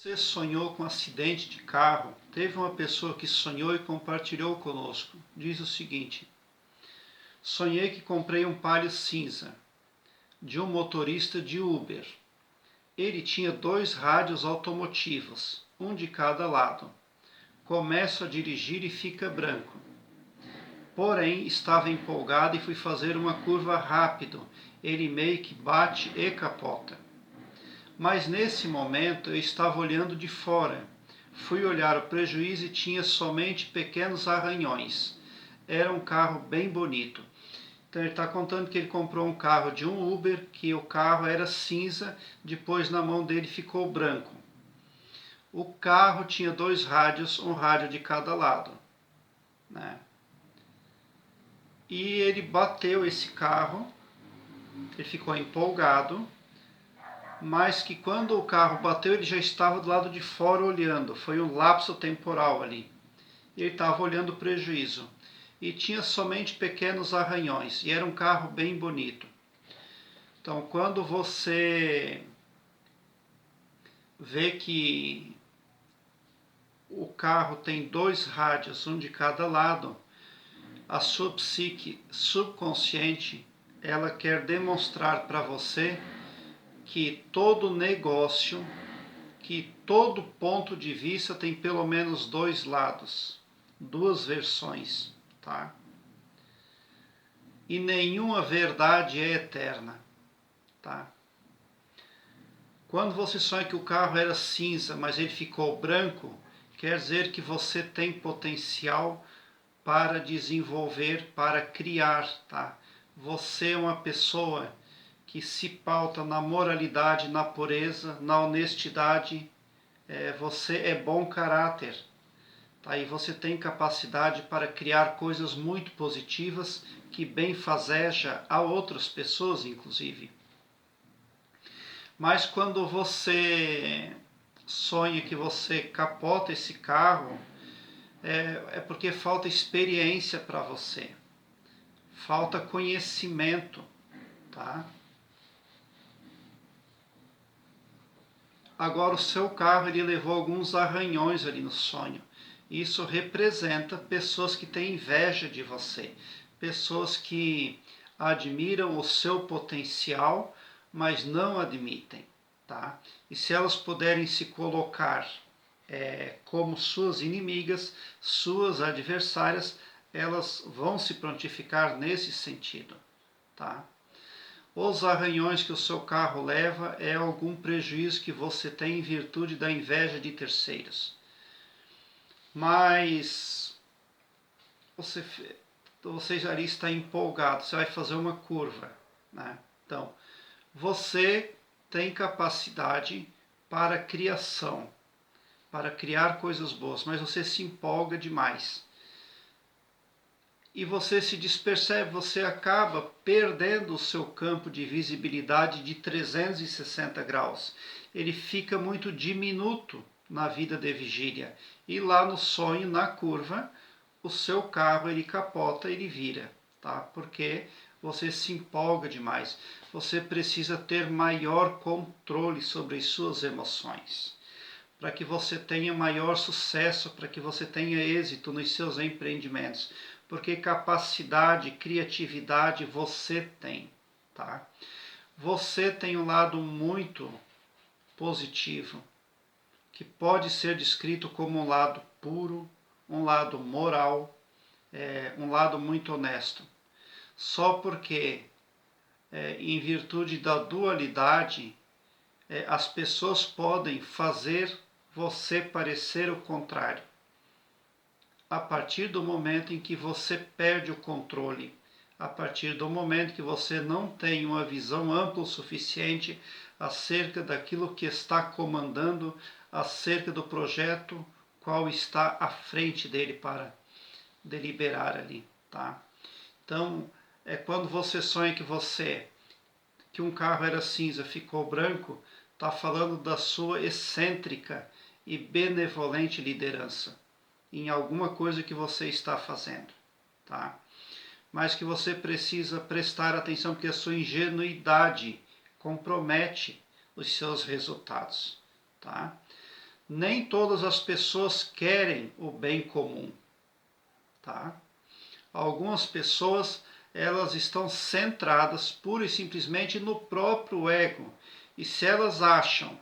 Você sonhou com um acidente de carro? Teve uma pessoa que sonhou e compartilhou conosco. Diz o seguinte: sonhei que comprei um Palio cinza de um motorista de Uber. Ele tinha 2 rádios automotivos, um de cada lado. Começo a dirigir e fica branco. Porém, estava empolgado e fui fazer uma curva rápido. Ele meio que bate e capota. Mas nesse momento eu estava olhando de fora. Fui olhar o prejuízo e tinha somente pequenos arranhões. Era um carro bem bonito. Então ele está contando que ele comprou um carro de um Uber, que o carro era cinza, depois na mão dele ficou branco. O carro tinha 2 rádios, um rádio de cada lado, né? E ele bateu esse carro, ele ficou empolgado, mas que quando o carro bateu ele já estava do lado de fora olhando, foi um lapso temporal ali. Ele estava olhando o prejuízo e tinha somente pequenos arranhões e era um carro bem bonito. Então, quando você vê que o carro tem 2 rádios, um de cada lado, a sua psique subconsciente, ela quer demonstrar para você que todo negócio, que todo ponto de vista tem pelo menos 2 lados, 2 versões, tá? E nenhuma verdade é eterna, tá? Quando você sonha que o carro era cinza, mas ele ficou branco, quer dizer que você tem potencial para desenvolver, para criar, tá? Você é uma pessoa que se pauta na moralidade, na pureza, na honestidade. Você é bom caráter, tá? E você tem capacidade para criar coisas muito positivas que benfazeja a outras pessoas, inclusive. Mas quando você sonha que você capota esse carro, é porque falta experiência para você, falta conhecimento, tá? Agora o seu carro ele levou alguns arranhões ali no sonho. Isso representa pessoas que têm inveja de você, pessoas que admiram o seu potencial, mas não admitem, tá? E se elas puderem se colocar como suas inimigas, suas adversárias, elas vão se prontificar nesse sentido, tá? Os arranhões que o seu carro leva é algum prejuízo que você tem em virtude da inveja de terceiros. Mas você já está empolgado, você vai fazer uma curva, né? Então, você tem capacidade para criação, para criar coisas boas, mas você se empolga demais. E você se despercebe, você acaba perdendo o seu campo de visibilidade de 360 graus. Ele fica muito diminuto na vida de vigília. E lá no sonho, na curva, o seu carro ele capota, ele vira, tá? Porque você se empolga demais. Você precisa ter maior controle sobre as suas emoções, para que você tenha maior sucesso, para que você tenha êxito nos seus empreendimentos, porque capacidade, criatividade você tem, tá? Você tem um lado muito positivo, que pode ser descrito como um lado puro, um lado moral, um lado muito honesto. Só porque, em virtude da dualidade, as pessoas podem fazer você parecer o contrário. A partir do momento em que você perde o controle, a partir do momento que você não tem uma visão ampla o suficiente acerca daquilo que está comandando, acerca do projeto qual está à frente dele para deliberar ali, tá? Então, quando você sonha que um carro era cinza, ficou branco, está falando da sua excêntrica e benevolente liderança em alguma coisa que você está fazendo, tá? Mas que você precisa prestar atenção, porque a sua ingenuidade compromete os seus resultados, tá? nem todas as pessoas querem o bem comum, tá? Algumas pessoas, elas estão centradas pura e simplesmente no próprio ego. E se elas acham,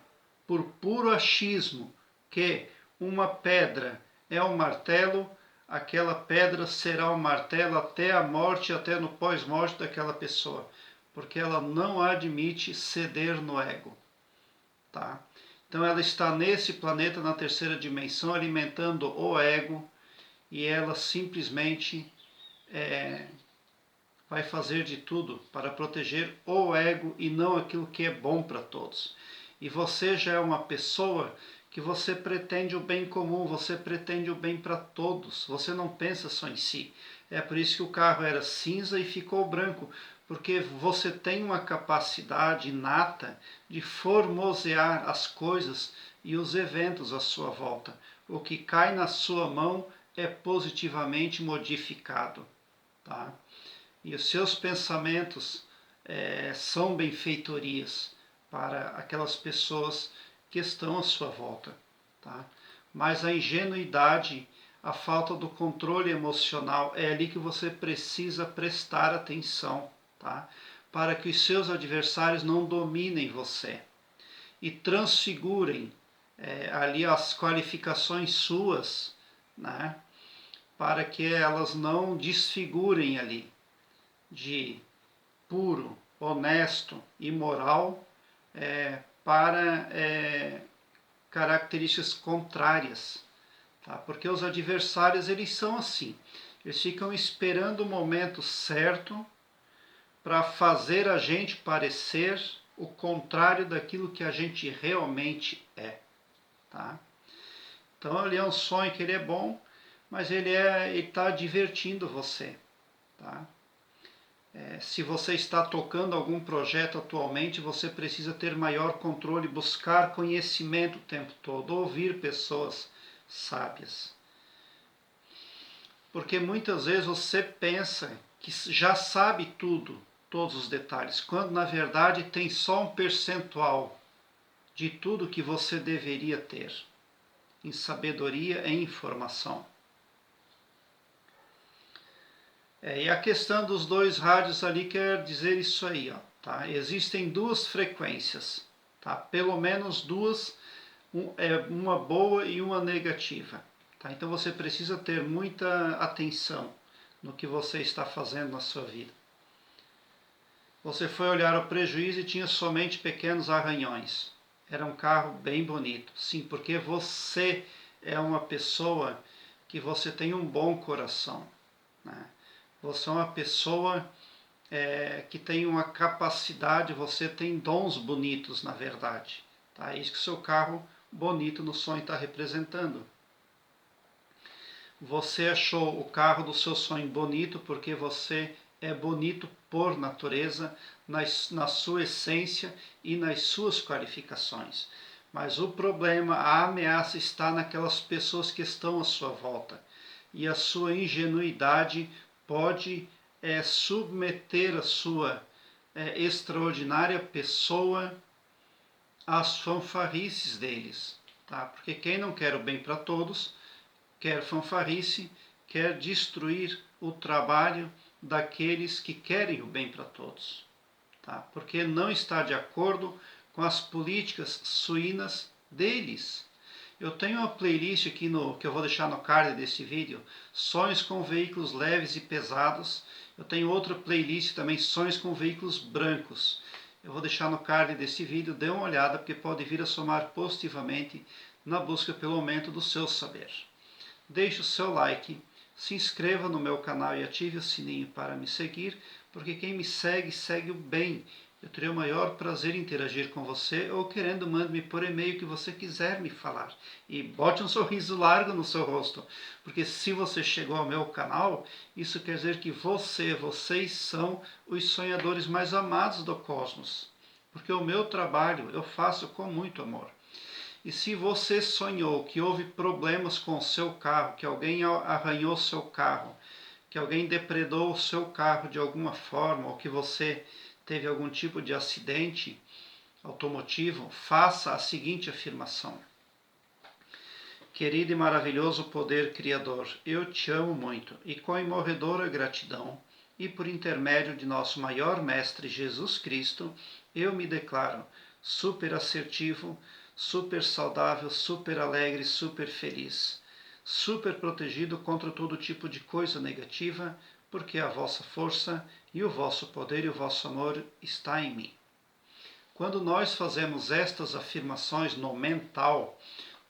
por puro achismo, que uma pedra é um martelo, aquela pedra será um martelo até a morte, até no pós-morte daquela pessoa, porque ela não admite ceder no ego, tá? Então ela está nesse planeta, na terceira dimensão, alimentando o ego, e ela simplesmente vai fazer de tudo para proteger o ego e não aquilo que é bom para todos. E você já é uma pessoa que você pretende o bem comum, você pretende o bem para todos, você não pensa só em si. É por isso que o carro era cinza e ficou branco, porque você tem uma capacidade inata de formosear as coisas e os eventos à sua volta. O que cai na sua mão é positivamente modificado, tá? E os seus pensamentos são benfeitorias para aquelas pessoas que estão à sua volta, tá? Mas a ingenuidade, a falta do controle emocional, é ali que você precisa prestar atenção, tá? Para que os seus adversários não dominem você e transfigurem ali as qualificações suas, né? Para que elas não desfigurem ali de puro, honesto e moral para características contrárias, tá? Porque os adversários, eles são assim, eles ficam esperando o momento certo para fazer a gente parecer o contrário daquilo que a gente realmente é, tá? Então ele é um sonho que ele é bom, mas ele está divertindo você, tá? Se você está tocando algum projeto atualmente, você precisa ter maior controle, buscar conhecimento o tempo todo, ouvir pessoas sábias. Porque muitas vezes você pensa que já sabe tudo, todos os detalhes, quando na verdade tem só um percentual de tudo que você deveria ter em sabedoria e informação. E a questão dos dois rádios ali quer dizer isso aí, ó, tá? Existem duas frequências, tá? Pelo menos duas, uma boa e uma negativa, tá? Então você precisa ter muita atenção no que você está fazendo na sua vida. Você foi olhar o prejuízo e tinha somente pequenos arranhões. Era um carro bem bonito, sim, porque você é uma pessoa que você tem um bom coração, né? Você é uma pessoa que tem uma capacidade, você tem dons bonitos, na verdade. Tá? Isso que o seu carro bonito no sonho está representando. Você achou o carro do seu sonho bonito porque você é bonito por natureza, na sua essência e nas suas qualificações. Mas o problema, a ameaça está naquelas pessoas que estão à sua volta. E a sua ingenuidade pode submeter a sua extraordinária pessoa às fanfarrices deles, tá? Porque quem não quer o bem para todos, quer fanfarrice, quer destruir o trabalho daqueles que querem o bem para todos, tá? Porque não está de acordo com as políticas suínas deles. Eu tenho uma playlist aqui que eu vou deixar no card desse vídeo, sonhos com veículos leves e pesados. Eu tenho outra playlist também, sonhos com veículos brancos. Eu vou deixar no card desse vídeo, dê uma olhada, porque pode vir a somar positivamente na busca pelo aumento do seu saber. Deixe o seu like, se inscreva no meu canal e ative o sininho para me seguir, porque quem me segue, segue o bem. Eu terei o maior prazer em interagir com você, ou querendo, mande-me por e-mail o que você quiser me falar. E bote um sorriso largo no seu rosto, porque se você chegou ao meu canal, isso quer dizer que vocês são os sonhadores mais amados do cosmos. Porque o meu trabalho eu faço com muito amor. E se você sonhou que houve problemas com o seu carro, que alguém arranhou seu carro, que alguém depredou o seu carro de alguma forma, ou que você teve algum tipo de acidente automotivo, faça a seguinte afirmação: Querido e maravilhoso poder criador, eu te amo muito e com imorredora gratidão e por intermédio de nosso maior mestre Jesus Cristo, eu me declaro super assertivo, super saudável, super alegre, super feliz, super protegido contra todo tipo de coisa negativa, porque a vossa força e o vosso poder e o vosso amor está em mim. Quando nós fazemos estas afirmações no mental,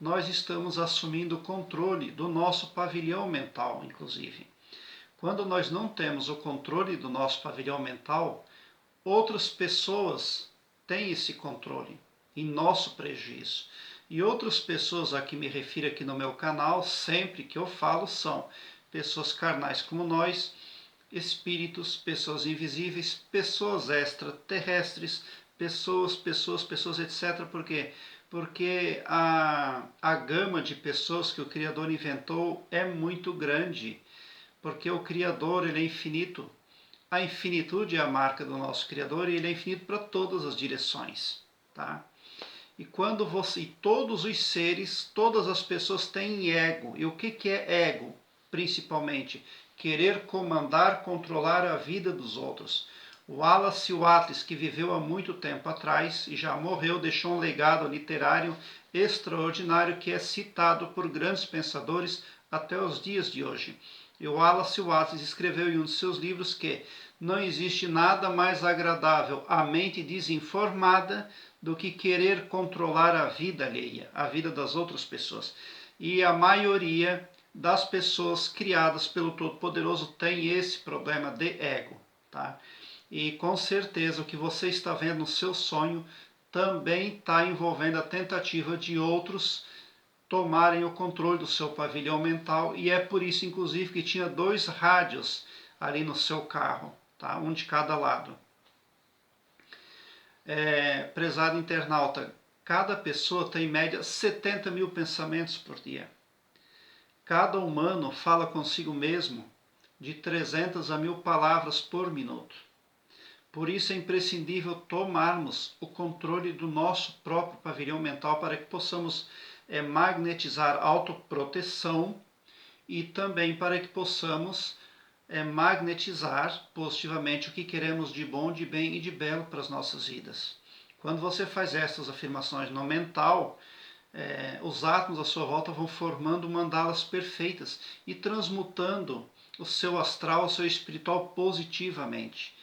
nós estamos assumindo o controle do nosso pavilhão mental, inclusive. Quando nós não temos o controle do nosso pavilhão mental, outras pessoas têm esse controle, em nosso prejuízo. E outras pessoas a que me refiro aqui no meu canal, sempre que eu falo, são pessoas carnais como nós, espíritos, pessoas invisíveis, pessoas extraterrestres, pessoas, etc. Por quê? Porque a gama de pessoas que o Criador inventou é muito grande, porque o Criador ele é infinito. A infinitude é a marca do nosso Criador e ele é infinito para todas as direções, tá? E quando todos os seres, todas as pessoas têm ego. E o que é ego, principalmente? Querer comandar, controlar a vida dos outros. O Wallace Wattles, que viveu há muito tempo atrás e já morreu, deixou um legado literário extraordinário que é citado por grandes pensadores até os dias de hoje. E o Wallace Wattles escreveu em um de seus livros que não existe nada mais agradável à mente desinformada do que querer controlar a vida alheia, a vida das outras pessoas. E a maioria das pessoas criadas pelo Todo-Poderoso tem esse problema de ego, tá? E com certeza o que você está vendo no seu sonho também está envolvendo a tentativa de outros tomarem o controle do seu pavilhão mental, e é por isso, inclusive, que tinha 2 rádios ali no seu carro, tá? Um de cada lado. Prezado internauta, cada pessoa tem em média 70 mil pensamentos por dia. Cada humano fala consigo mesmo de 300 a 1000 palavras por minuto. Por isso é imprescindível tomarmos o controle do nosso próprio pavilhão mental para que possamos magnetizar autoproteção e também para que possamos magnetizar positivamente o que queremos de bom, de bem e de belo para as nossas vidas. Quando você faz essas afirmações no mental, os átomos à sua volta vão formando mandalas perfeitas e transmutando o seu astral, o seu espiritual positivamente.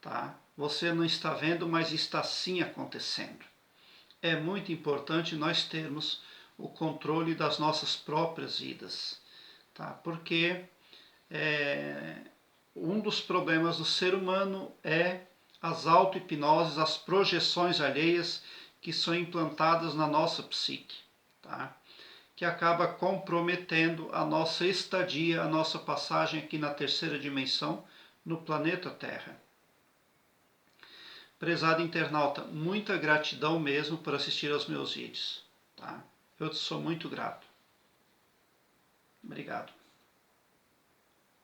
Tá? Você não está vendo, mas está sim acontecendo. É muito importante nós termos o controle das nossas próprias vidas, tá? Porque um dos problemas do ser humano é as auto-hipnoses, as projeções alheias que são implantadas na nossa psique, tá? Que acaba comprometendo a nossa estadia, a nossa passagem aqui na terceira dimensão, no planeta Terra. Prezado internauta, muita gratidão mesmo por assistir aos meus vídeos, tá? Eu te sou muito grato. Obrigado.